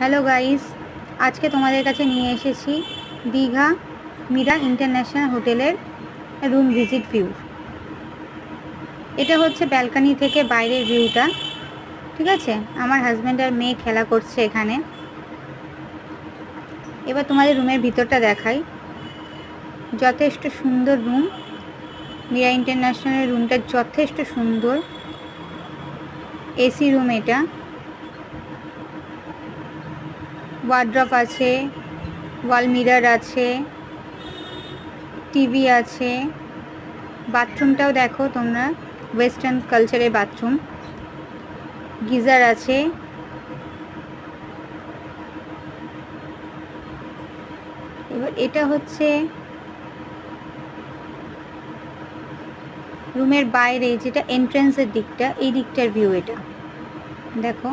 Hello guys, আজকে তোমাদের কাছে নিয়ে এসেছি দীঘা মীরা ইন্টারন্যাশনাল হোটেলের রুম ভিজিট ভিউ। এটা হচ্ছে ব্যালকনি থেকে বাইরের ভিউটা। ঠিক আছে, আমার হাজব্যান্ড আর মেয়ে খেলা করছে এখানে। এবার তোমাদের রুমের ভিতরটা দেখাই। যথেষ্ট সুন্দর রুম। মীরা ইন্টারন্যাশনালের রুমটা যথেষ্ট সুন্দর। এসি রুম এটা। ওয়ার্ড্রপ আছে, ওয়াল মিরর আছে, টিভি আছে। বাথরুমটাও দেখো তোমরা, ওয়েস্টার্ন কালচারের বাথরুম। গিজার আছে। এবার এটা হচ্ছে রুমের বাইরে, যেটা এন্ট্রান্সের দিকটা, এই দিকটার ভিউ। এটা দেখো।